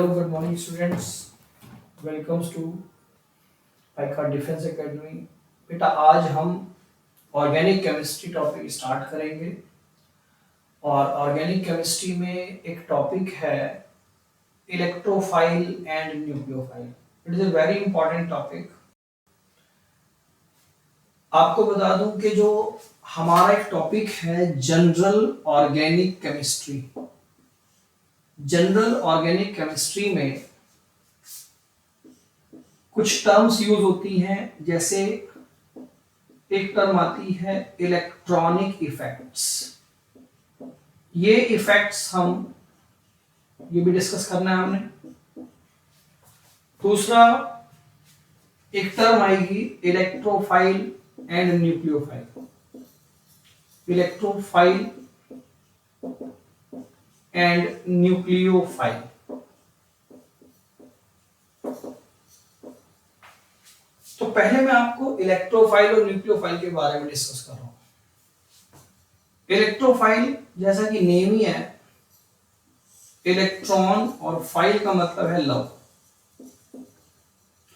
Hello, good morning students. Welcomes to Paika defence academy. बेटा आज हम ऑर्गेनिक केमिस्ट्री टॉपिक स्टार्ट करेंगे और ऑर्गेनिक केमिस्ट्री में एक टॉपिक है electrophile and nucleophile. It is a very important topic. आपको बता दूं कि जो हमारा एक टॉपिक है general organic chemistry. General organic chemistry में कुछ टर्म्स यूज होती हैं, जैसे एक टर्म आती है इलेक्ट्रॉनिक इफेक्ट्स। ये इफेक्ट्स ये भी डिस्कस करना है हमने। दूसरा एक टर्म आएगी electrophile and nucleophile. Electrophile and nucleophile. तो पहले मैं आपको इलेक्ट्रोफाइल और न्यूक्लियोफाइल के बारे में डिस्कस कर रहा हूं। इलेक्ट्रोफाइल जैसा कि नेम ही है, इलेक्ट्रॉन, और फाइल का मतलब है लव।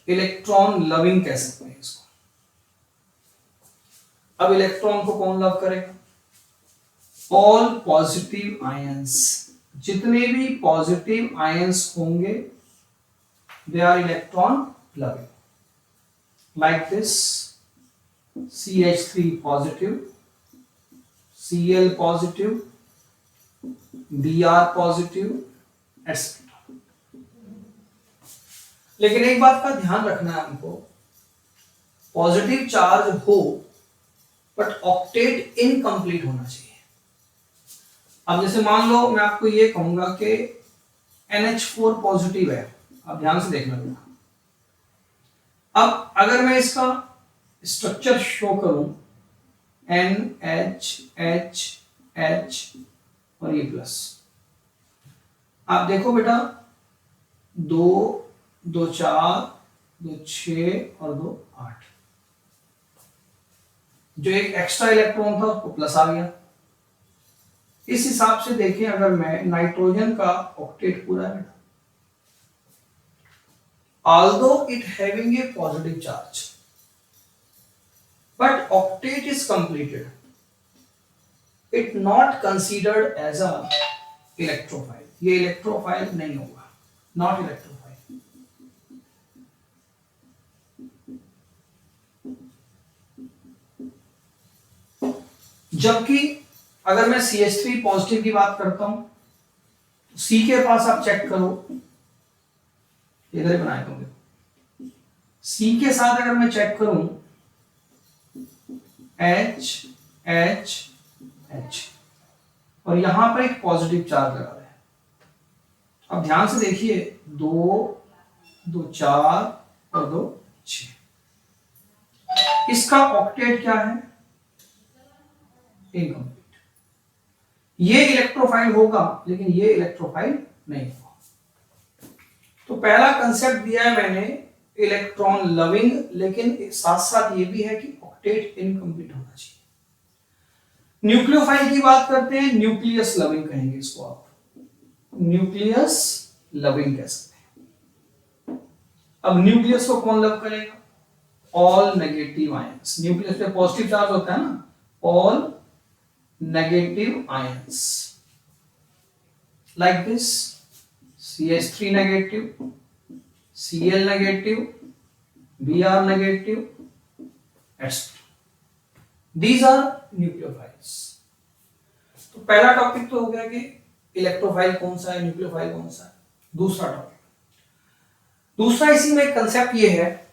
इलेक्ट्रॉन लविंग कह सकते हैं इसको। अब इलेक्ट्रॉन को कौन लव करेगा? All positive ions. जितने भी पॉजिटिव आयंस होंगे they are electron loving. Like this, CH3 positive, Cl positive, Br positive, etc. लेकिन एक बात का ध्यान रखना है हमको, पॉजिटिव चार्ज हो बट ऑक्टेट इनकम्प्लीट होना चाहिए। अब जैसे मान लो मैं आपको ये कहूंगा कि NH4 पॉजिटिव है, आप ध्यान से देखना बेटा। अब अगर मैं इसका स्ट्रक्चर शो करूं, NH H H और ये प्लस, आप देखो बेटा 2 2 4 2 6 और 2 8। जो एक एक्स्ट्रा इलेक्ट्रॉन था उसको प्लस आ गया। इस हिसाब से देखें, अगर मैं नाइट्रोजन का ऑक्टेट पूरा है, although it having a positive charge but octet is completed, it not considered as a electrophile। ये इलेक्ट्रोफाइल नहीं होगा, नॉट इलेक्ट्रोफाइल। जबकि अगर मैं CH3 पॉजिटिव की बात करता हूं, C के पास आप चेक करो, इधर ही बनाए होंगे। C के साथ अगर मैं चेक करूं H H H, और यहां पर एक पॉजिटिव चार्ज लगा है। अब ध्यान से देखिए, 2 2 4 और 2 6। इसका ऑक्टेट क्या है? इनकम्प्लीट। ये इलेक्ट्रोफाइल होगा लेकिन ये इलेक्ट्रोफाइल नहीं होगा। तो पहला कंसेप्ट दिया है मैंने इलेक्ट्रॉन लविंग, लेकिन साथ साथ ये भी है कि ऑक्टेट इनकम्प्लीट होना चाहिए। न्यूक्लियोफाइल की बात करते हैं, न्यूक्लियस लविंग कहेंगे इसको आप, न्यूक्लियस लविंग कह सकते हैं। अब न्यूक्लियस को कौन लव करेगा? All negative ions. न्यूक्लियस पे पॉजिटिव चार्ज होता है ना, all negative ions. Like this, CH3 negative, Cl negative, Br negative, etc. These are nucleophiles। तो पहला टॉपिक तो हो गया कि इलेक्ट्रोफाइल कौन सा है, न्यूक्लियोफाइल कौन सा है। दूसरा टॉपिक, दूसरा इसी में कंसेप्ट ये है,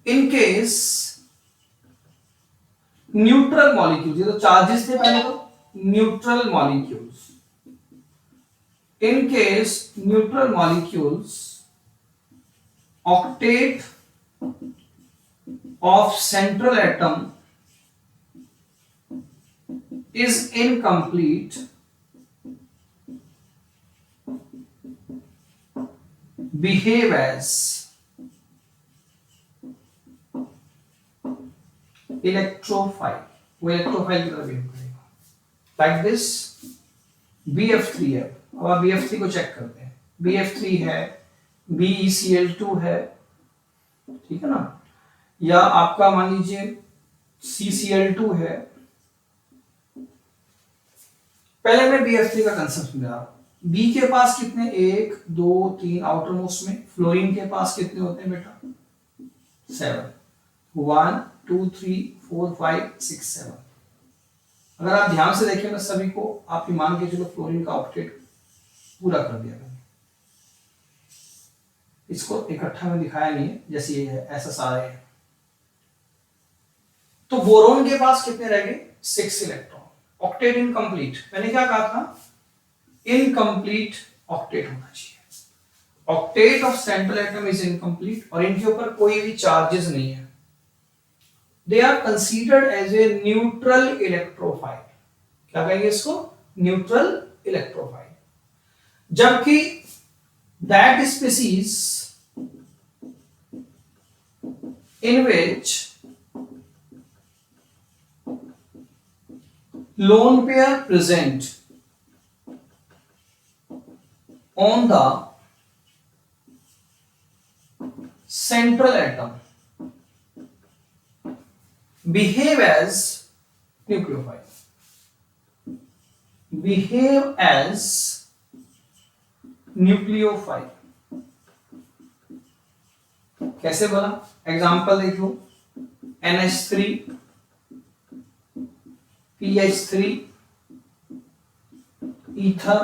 इन केस न्यूट्रल मॉलिक्यूल, ये तो चार्जेस थे पहले, तो neutral molecules, in case neutral molecules octet of central atom is incomplete, behave as electrophile। वो इलेक्ट्रोफाइल की तरह बिहेव करेगा। Like this, BF3 है। अब आप BF3 को चेक करते हैं, BF3 है, BeCl2 है, ठीक है ना, या आपका मान लीजिए CCl2 है। पहले मैं BF3 का कंसेप्ट समझा रहा हूं। बी के पास कितने, 1 2 3 आउटर मोस्ट में, फ्लोरीन के पास कितने होते हैं बेटा, 7, 1 2 3 4 5 6 7। अगर आप ध्यान से देखें ना सभी को, आप ही मान के चलो फ्लोरीन का ऑक्टेट पूरा कर दिया मैंने। इसको इकट्ठा में दिखाया नहीं है, जैसे ये है ऐसा सारे है। तो बोरोन के पास कितने रह गए, 6 इलेक्ट्रॉन, ऑक्टेट इनकम्प्लीट। मैंने क्या कहा था, इनकम्प्लीट ऑक्टेट होना चाहिए। Octet of central atom is incomplete, और इनके ऊपर कोई भी चार्जेस नहीं है। They are considered as a neutral electrophile. क्या कहेंगे इसको, न्यूट्रल इलेक्ट्रोफाइल। जबकि that species in which lone pair present on the central atom behave as nucleophile, behave as nucleophile। कैसे बोला, एग्जाम्पल देख लो, NH3, PH3, ईथर,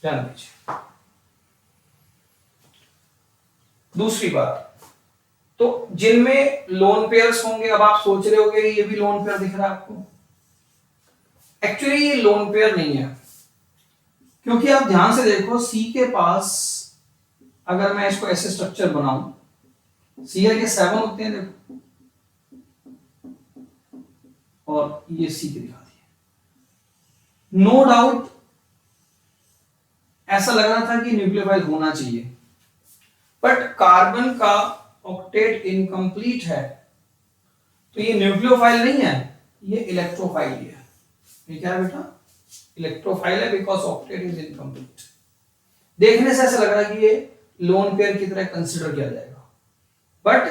ध्यान दीजिए। दूसरी बात, तो जिनमें लोन पेयर्स होंगे, अब आप सोच रहे होंगे ये भी लोन पेयर दिख रहा है आपको, एक्चुअली ये लोन पेयर नहीं है। क्योंकि आप ध्यान से देखो, सी के पास अगर मैं इसको ऐसे स्ट्रक्चर बनाऊं, Cl के 7 होते हैं देखो, और ये सी के दिखा दिए। नो डाउट ऐसा लग रहा था कि न्यूक्लियोफाइल होना चाहिए, बट कार्बन का ऑक्टेट इनकम्प्लीट है, तो ये न्यूक्लियोफाइल नहीं है, ये इलेक्ट्रोफाइल ही है। ये क्या है बेटा, इलेक्ट्रोफाइल है, बिकॉज ऑक्टेट इज इनकम्प्लीट। देखने से ऐसा लग रहा है कि ये लोन पेयर की तरह कंसिडर किया जाएगा, but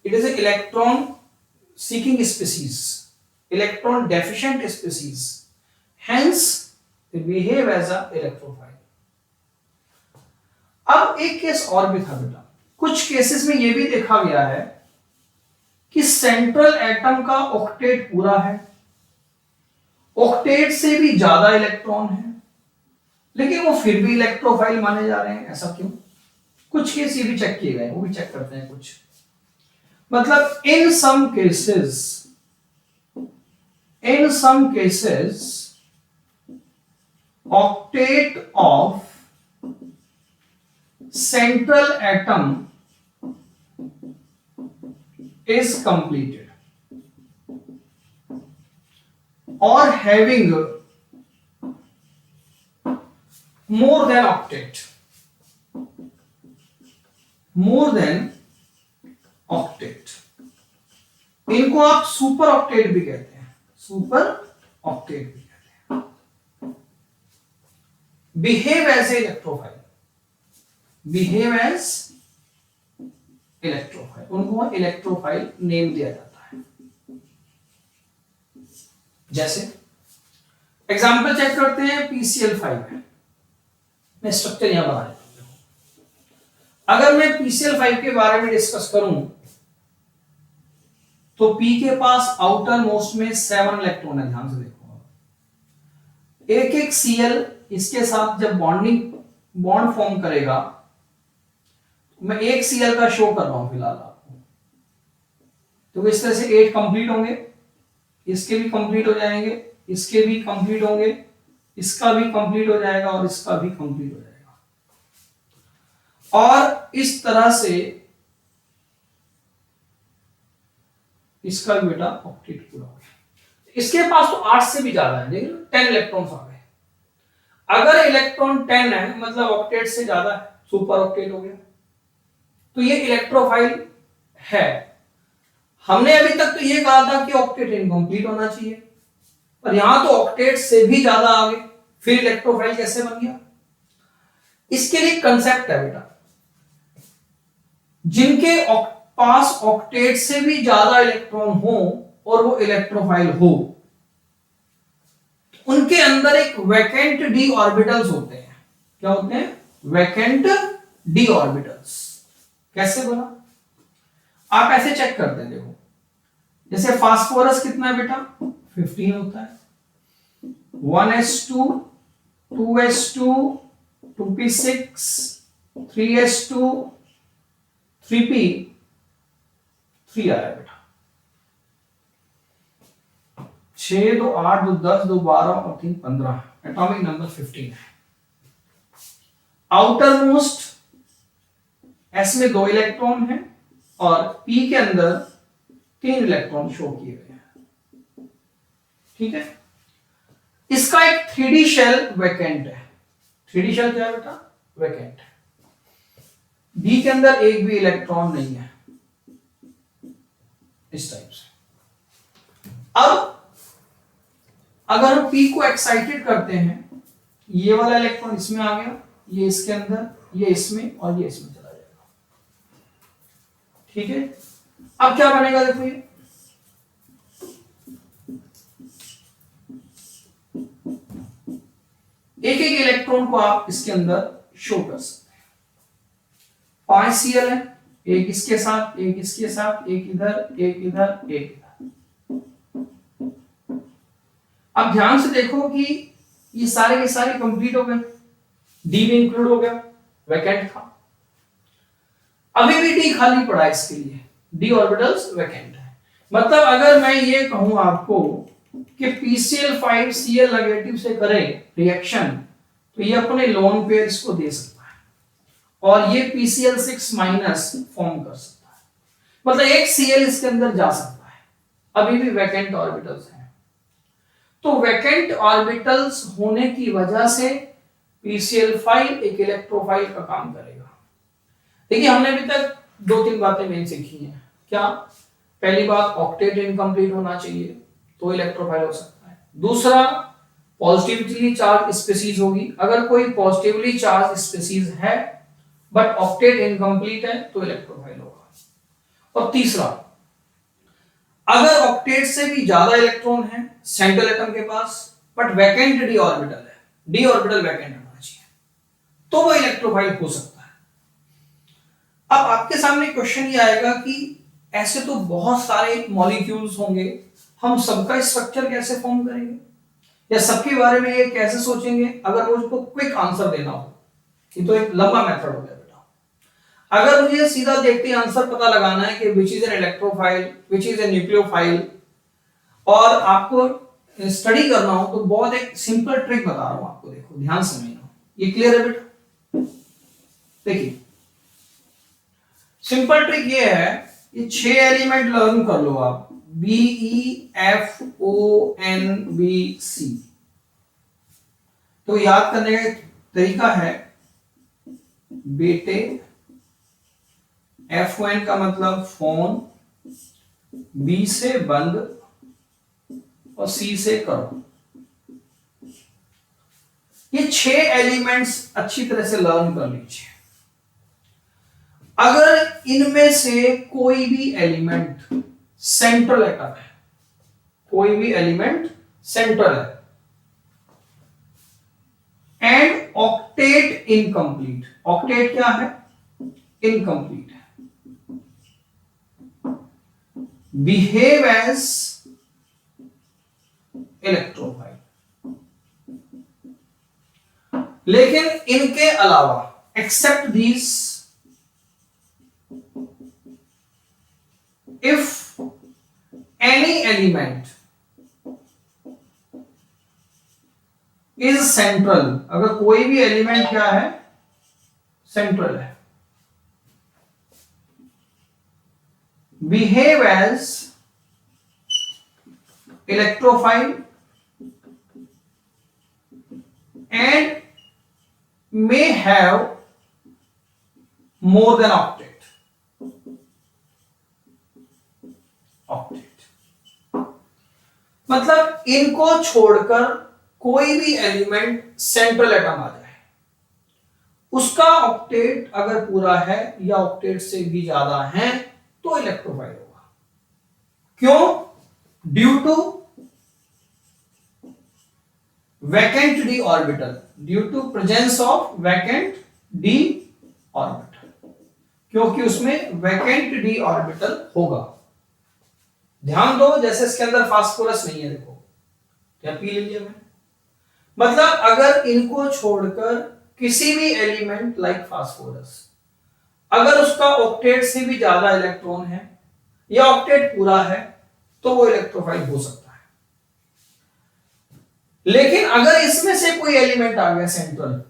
it is a electron seeking species, electron deficient species, hence they behave as a electrophile. अब एक केस और भी था बेटा, कुछ केसेस में यह भी देखा गया है कि सेंट्रल एटम का ऑक्टेट पूरा है, ऑक्टेट से भी ज्यादा इलेक्ट्रॉन है, लेकिन वो फिर भी इलेक्ट्रोफाइल माने जा रहे हैं। ऐसा क्यों, कुछ केस ये भी चेक किए गए, वो भी चेक करते हैं कुछ। मतलब in some cases octet of central atom is completed or having more than octet, इनको आप सुपर ऑक्टेट भी कहते हैं, सुपर ऑक्टेट भी कहते हैं। Behave as a electrophile, behave as electrophile, उनको इलेक्ट्रोफाइल नेम दिया जाता है। जैसे एग्जांपल चेक करते हैं, PCl5 है, मैं स्ट्रक्चर यहां बना देता हूं। अगर मैं PCl5 के बारे में डिस्कस करूं, तो P के पास आउटर मोस्ट में 7 इलेक्ट्रॉन है। ध्यान से देखो, एक एक Cl इसके साथ जब बॉन्ड फॉर्म करेगा, मैं एक Cl का शो कर रहा हूं फिलहाल आपको, तो इस तरह से 8 कंप्लीट होंगे, इसके भी कंप्लीट हो जाएंगे, इसके भी कंप्लीट होंगे, इसका भी कंप्लीट हो जाएगा, और इसका भी कंप्लीट हो जाएगा, और इस तरह से इसका भी बेटा ऑक्टेट पूरा हो गया। इसके पास तो 8 से भी ज्यादा है, देखिए 10 इलेक्ट्रॉन्स आ गए। अगर इलेक्ट्रॉन 10 है, मतलब ऑक्टेट से ज्यादा है, सुपर ऑक्टेट हो गया, तो ये इलेक्ट्रोफाइल है। हमने अभी तक तो ये कहा था कि ऑक्टेट इनकम्प्लीट होना चाहिए, पर यहां तो ऑक्टेट से भी ज्यादा आगे, फिर इलेक्ट्रोफाइल कैसे बन गया? इसके लिए कंसेप्ट है बेटा, जिनके पास ऑक्टेट से भी ज्यादा इलेक्ट्रॉन हो और वो इलेक्ट्रोफाइल हो, उनके अंदर एक वैकेंट डी ऑर्बिटल्स होते हैं। क्या होते हैं? Vacant D orbitals. कैसे बना? आप ऐसे चेक करते हैं, देखो जैसे फास्फोरस कितना है बेटा? 15 होता है। 1s2 2s2 2p6 3s2 3p 3 आया बेटा। 6 2 8 2 10 2 12 और 3 15, एटॉमिक नंबर 15 है। आउटर मोस्ट एस में 2 इलेक्ट्रॉन है और पी के अंदर 3 इलेक्ट्रॉन शो किए गए हैं। ठीक है, इसका एक 3D शेल वैकेंट है। 3D शेल क्या है बेटा? वैकेंट है। बी के अंदर एक भी इलेक्ट्रॉन नहीं है, इस टाइप से। अब अगर हम पी को एक्साइटेड करते हैं, ये वाला इलेक्ट्रॉन इसमें आ गया, ये इसके अंदर, ये इसमें और ये इसमें चला जाएगा। ठीक है, अब क्या बनेगा? देखो ये एक एक इलेक्ट्रॉन को आप इसके अंदर शो कर सकते हैं। 5 Cl है, एक इसके साथ, एक इसके साथ, एक इधर, एक इधर, एक इधर। अब ध्यान से देखो कि ये सारे के सारे कंप्लीट हो गए, डी भी इंक्लूड हो गया, वैकेंट था। अभी भी डी खाली पड़ा है, इसके लिए डी ऑर्बिटल्स वैकेंट है। मतलब अगर मैं ये कहूं आपको कि PCl5 Cl नेगेटिव से करे रिएक्शन, तो ये अपने लोन पेयर्स को दे सकता है और ये PCl6 माइनस फॉर्म कर सकता है। मतलब एक Cl इसके अंदर जा सकता है, अभी भी वैकेंट ऑर्बिटल्स हैं। तो वैकेंट ऑर्बिटल्स होने की वजह से PCl5 एक इलेक्ट्रोफाइल का काम करेगा। देखिए, हमने अभी तक 2-3 बातें मेन सीखी हैं। क्या? पहली बात, ऑक्टेट इनकम्प्लीट होना चाहिए तो इलेक्ट्रोफाइल हो सकता है। दूसरा, पॉजिटिवली चार्ज स्पीशीज होगी। अगर कोई पॉजिटिवली चार्ज स्पीशीज है बट ऑक्टेट इनकम्प्लीट है तो इलेक्ट्रोफाइल होगा। और तीसरा, अगर ऑक्टेट से भी ज्यादा इलेक्ट्रॉन है सेंट्रल एटम के पास बट वैकेंट डी ऑर्बिटल है, डी ऑर्बिटल वैकेंट होना चाहिए, तो वो इलेक्ट्रोफाइल हो सकता है। अब आपके सामने क्वेश्चन ये आएगा कि ऐसे तो बहुत सारे मॉलिक्यूल्स होंगे, हम सबका स्ट्रक्चर कैसे फॉर्म करेंगे या सबके बारे में ये कैसे सोचेंगे अगर मुझको क्विक आंसर देना हो? ये तो एक लंबा मेथड हो गया बेटा। अगर मुझे सीधा देखते ही आंसर पता लगाना है कि which is an electrophile, which is an nucleophile, और आपको स्टडी करना हो तो बहुत एक सिंपल ट्रिक बता रहा हूं आपको, देखो ध्यान से समझना। ये क्लियर है बेटा? देखिए, सिंपल ट्रिक ये है, ये 6 एलिमेंट लर्न कर लो आप, BEFONBC। तो याद करने का तरीका है बेटे, FON का मतलब फोन, B से बंद और C से करो। ये 6 एलिमेंट्स अच्छी तरह से लर्न कर लीजिए। अगर इनमें से कोई भी एलिमेंट सेंट्रल एटम है, कोई भी एलिमेंट सेंट्रल है एंड ऑक्टेट इनकम्प्लीट, ऑक्टेट क्या है? इनकम्प्लीट है, बिहेव एज इलेक्ट्रोफाइल। लेकिन इनके अलावा, except these, if any element is central, अगर कोई भी एलिमेंट क्या है? सेंट्रल है, behave as electrophile and may have more than octet। Octet. मतलब इनको छोड़कर कोई भी एलिमेंट सेंट्रल एटम आ जाए, उसका ऑक्टेट अगर पूरा है या ऑक्टेट से भी ज्यादा है तो इलेक्ट्रोफाइल होगा। क्यों? Due to vacant D orbital, due to presence of vacant D orbital, क्योंकि उसमें वैकेंट डी ऑर्बिटल होगा। ध्यान दो, जैसे इसके अंदर फास्फोरस नहीं है, देखो क्या पी लीजिए मैं, मतलब अगर इनको छोड़कर किसी भी एलिमेंट लाइक फास्फोरस अगर उसका ऑक्टेट से भी ज्यादा इलेक्ट्रॉन है या ऑक्टेट पूरा है तो वो इलेक्ट्रोफाइल हो सकता है। लेकिन अगर इसमें से कोई एलिमेंट आ गया सेंट्रल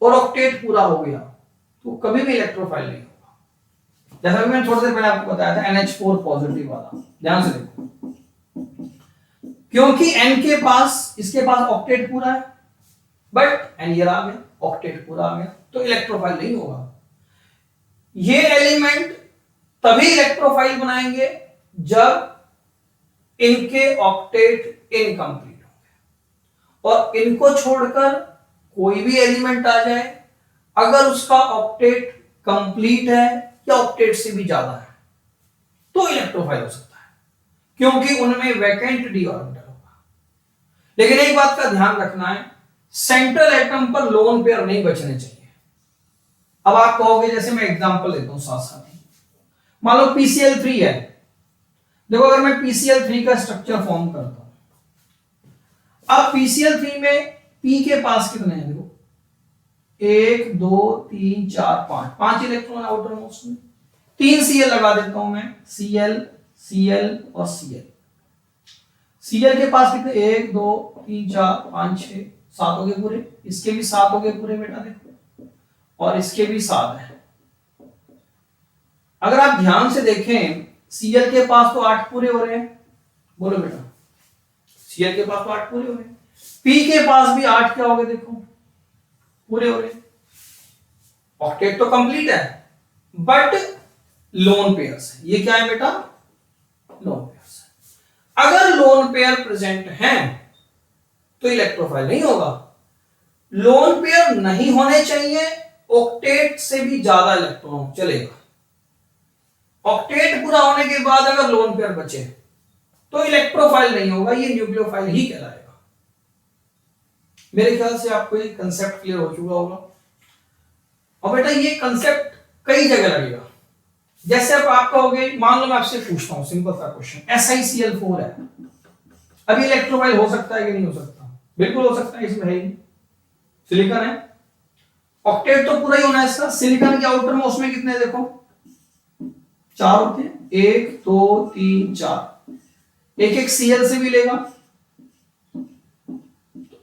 और ऑक्टेट पूरा हो गया तो कभी भी इलेक्ट्रोफाइल नहीं होगा। जैसा कि मैंने थोड़ी देर पहले आपको बताया था NH4 पॉजिटिव वाला, ध्यान से देखो, क्योंकि N के पास, इसके पास ऑक्टेट पूरा है बट N ये आ गया, ऑक्टेट पूरा आ गया, तो इलेक्ट्रोफाइल नहीं होगा। ये एलिमेंट तभी इलेक्ट्रोफाइल बनाएंगे जब इनके ऑक्टेट इनकम्प्लीट होंगे, और इनको छोड़कर कोई भी एलिमेंट आ जाए अगर उसका ऑक्टेट कंप्लीट है या ऑक्टेट से भी ज्यादा है तो इलेक्ट्रोफाइल हो सकता है, क्योंकि उनमें वैकेंट डी ऑर्बिटल होगा। लेकिन एक बात का ध्यान रखना है, सेंट्रल एटम पर लोन पेयर नहीं बचने चाहिए। अब आप कहोगे, जैसे मैं एग्जांपल लेता हूं साथ साथ, मान लो PCl3 है, देखो अगर मैं PCl3 का स्ट्रक्चर फॉर्म करता हूं, अब PCl3 में P के पास कितने हैं, देखो 1 2 3 4 5 इलेक्ट्रॉन आउटर मोस्ट में, 3 Cl लगा देता हूं मैं, Cl Cl और Cl। Cl के पास कितने, 1 2 3 4 5 6 7 हो गए पूरे, इसके भी 7 हो गए पूरे बेटा देखो, और इसके भी 7 है। अगर आप ध्यान से देखें Cl के पास तो 8 पूरे हो रहे हैं, बोलो बेटा, Cl के पास तो 8 पूरे हो रहे हैं, P के पास भी 8 क्या हो गए देखो, पूरे हो रहे हैं। ऑक्टेट तो कंप्लीट है बट लोन पेयर्स है, ये क्या है बेटा, लोन पेयर्स है। अगर लोन पेयर प्रेजेंट हैं तो इलेक्ट्रोफाइल नहीं होगा। लोन पेयर नहीं होने चाहिए, ऑक्टेट से भी ज्यादा इलेक्ट्रॉन चलेगा। ऑक्टेट पूरा होने के बाद अगर लोन पेयर बचे तो इलेक्ट्रोफाइल नहीं होगा, ये न्यूक्लियोफाइल ही कहलाएगा। मेरे ख्याल से आपको ये कंसेप्ट क्लियर हो चुका होगा। और बेटा ये कंसेप्ट कई जगह लगेगा, जैसे अब आप कहोगे, मान लो मैं आपसे पूछता हूं सिंपल सा क्वेश्चन, SiCl4 है, अभी इलेक्ट्रोफाइल हो सकता है कि नहीं हो सकता? बिल्कुल हो सकता है, इसमें है ही, सिलिकॉन है, ऑक्टेट तो पूरा ही होना है इसका। सिलिकॉन के आउटर में उसमें कितने देखो, 4 होते हैं, 1 2 3 4, एक एक Cl से भी लेगा,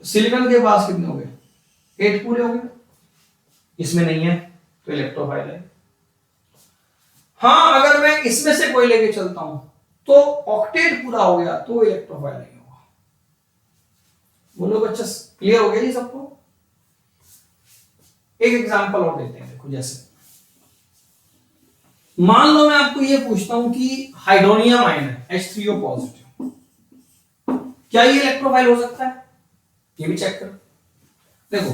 सिलिकॉन के पास कितने हो गए, 8 पूरे हो गए, इसमें नहीं है तो इलेक्ट्रोफाइल है। हाँ, अगर मैं इसमें से कोई लेके चलता हूं तो ऑक्टेट पूरा हो गया तो इलेक्ट्रोफाइल नहीं होगा। बोलो बच्चा, क्लियर हो गया जी सबको? एक एग्जांपल और देते हैं, देखो जैसे मान लो मैं आपको ये पूछता हूं कि हाइड्रोनियम आयन है H3O पॉजिटिव, क्या ये इलेक्ट्रोफाइल हो सकता है? ये भी चेक करो। देखो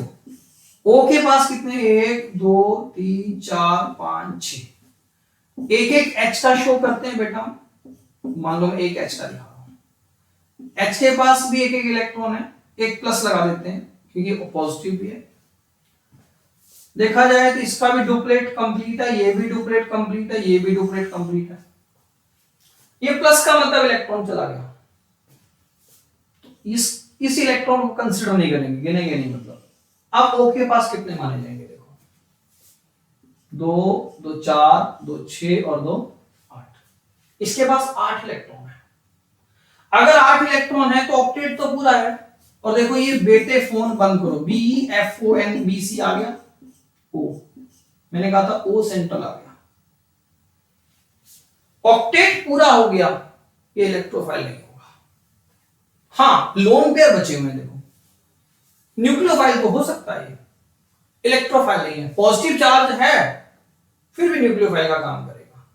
O के पास कितने, 1 2 3 4 5 6, एक एक H का शो करते हैं बेटा, मान लो मैं एक H का दिखा रहा हूं, H के पास भी एक एक इलेक्ट्रॉन है, एक प्लस लगा देते हैं क्योंकि पॉजिटिव भी है। देखा जाए तो इसका भी डुप्लेट कंप्लीट है, ये भी डुप्लेट कंप्लीट है, ये भी डुप्लेट कंप्लीट है, ये प्लस का मतलब इलेक्ट्रॉन चला गया, इस इलेक्ट्रॉन को कंसीडर नहीं करेंगे, गिनेंगे नहीं मतलब। अब O के पास कितने माने जाएंगे, देखो 2 2 4 2 6 और 2 8, इसके पास 8 इलेक्ट्रॉन है। अगर 8 इलेक्ट्रॉन है तो ऑक्टेट तो पूरा है, और देखो ये बेटे फोन बंद करो, BeFONBC आ गया, O मैंने कहा था O सेंट्रल आ गया, ऑक्टेट पूरा हो गया, ये इलेक्ट्रोफाइल नहीं होगा। हाँ, लोन पेयर बचे हुए, देखो न्यूक्लियोफाइल तो हो सकता है, इलेक्ट्रोफाइल नहीं है, पॉजिटिव चार्ज है फिर भी न्यूक्लियोफाइल का काम करेगा।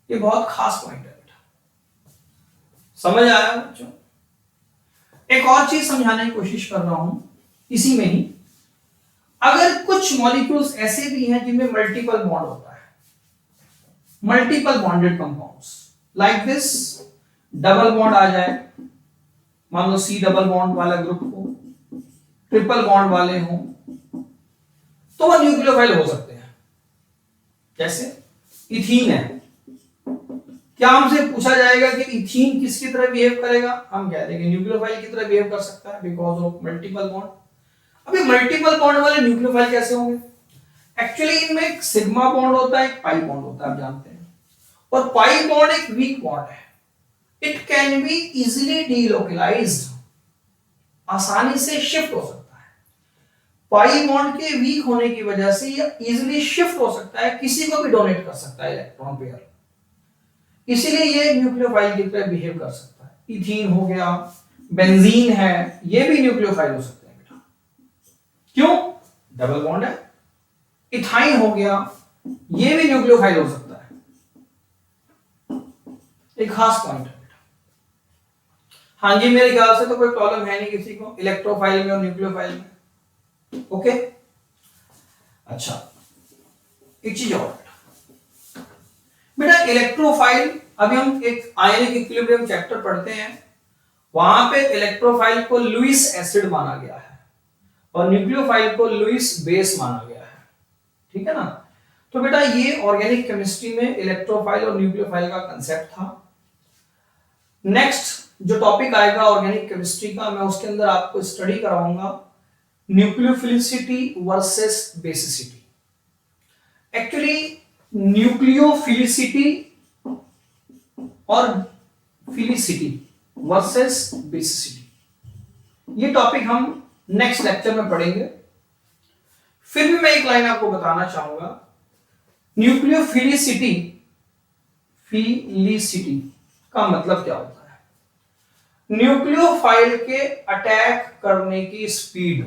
ये बहुत खास पॉइंट है। समझ आया बच्चों? एक और चीज समझाने की कोशिश कर रहा हूं इसी में ही। अगर कुछ मॉलिक्यूल्स ऐसे भी हैं जिनमें मल्टीपल बॉन्ड होता है, multiple bonded compounds like this, double bond आ जाए, मान लो सी डबल बॉन्ड वाला ग्रुप हो, ट्रिपल बॉन्ड वाले हो, तो वो न्यूक्लियोफाइल हो सकते हैं। जैसे इथीन है, क्या हमसे पूछा जाएगा कि इथीन किसकी तरह बिहेव करेगा, हम कह देंगे न्यूक्लियोफाइल की तरह बिहेव कर सकता है बिकॉज ऑफ मल्टीपल बॉन्ड। अभी मल्टीपल बॉन्ड वाले न्यूक्लियोफाइल कैसे होंगे? एक्चुअली इनमें एक सिग्मा बॉन्ड होता है, एक पाई बॉन्ड होता है, आप जानते हैं, और पाई बॉन्ड एक वीक बॉन्ड है। It can be easily delocalised, आसानी से शिफ्ट हो सकता है। पाई बॉन्ड के वीक होने की वजह से यह इजिली शिफ्ट हो सकता है, किसी को भी डोनेट कर सकता है इलेक्ट्रॉन पेयर, इसीलिए ये न्यूक्लियोफाइल की तरह बिहेव कर सकता है। इथीन हो गया, बेंजीन है, ये भी न्यूक्लियोफाइल हो सकते हैं बेटा। क्यों? डबल बॉन्ड है। इथाइन हो गया, ये भी न्यूक्लियोफाइल हो सकता है। एक खास पॉइंट है बेटा। हाँ जी, मेरे ख्याल से तो कोई प्रॉब्लम है नहीं किसी को इलेक्ट्रोफाइल में और न्यूक्लियोफाइल में। ओके, अच्छा एक चीज और बेटा, इलेक्ट्रोफाइल, अभी हम एक आयनिक इक्विलिब्रियम चैप्टर पढ़ते हैं, वहां पे इलेक्ट्रोफाइल को लुईस एसिड माना गया है और न्यूक्लियोफाइल को लुईस बेस माना गया है, ठीक है ना। तो बेटा ये ऑर्गेनिक केमिस्ट्री में इलेक्ट्रोफाइल और न्यूक्लियोफाइल का कंसेप्ट था। नेक्स्ट जो टॉपिक आएगा ऑर्गेनिक केमिस्ट्री का, मैं उसके अंदर आपको स्टडी कराऊंगा nucleophilicity versus basicity. Actually nucleophilicity और फिलिसिटी वर्सेस बेसिसिटी, ये टॉपिक हम नेक्स्ट लेक्चर में पढ़ेंगे। फिर भी मैं एक लाइन आपको बताना चाहूंगा, न्यूक्लियोफिलिसिटी फिलिसिटी का मतलब क्या होता है? न्यूक्लियोफाइल के अटैक करने की स्पीड,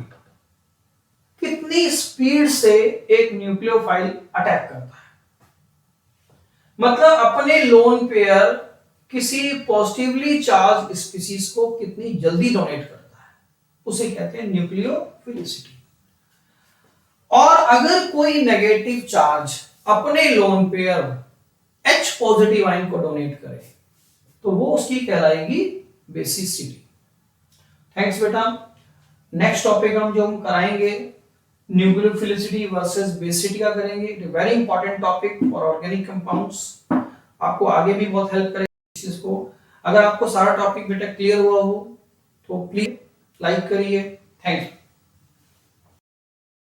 कितनी स्पीड से एक न्यूक्लियोफाइल अटैक करता है, मतलब अपने लोन पेयर किसी पॉजिटिवली चार्ज स्पीसीज को कितनी जल्दी डोनेट करता है, उसे कहते हैं न्यूक्लियोफिलिसिटी। और अगर कोई नेगेटिव चार्ज अपने lone pair H positive ion को डोनेट करे तो वो उसकी कहलाएगी बेसिसिटी। थैंक्स बेटा। नेक्स्ट टॉपिक हम जो हम कराएंगे न्यूक्लियोफिलिसिटी वर्सेस बेसिसिटी का करेंगे। It is very important topic for organic compounds, आपको आगे भी बहुत हेल्प करेगा इस चीज को। अगर आपको सारा टॉपिक बेटा क्लियर हुआ हो तो प्लीज लाइक करिए। Thank you.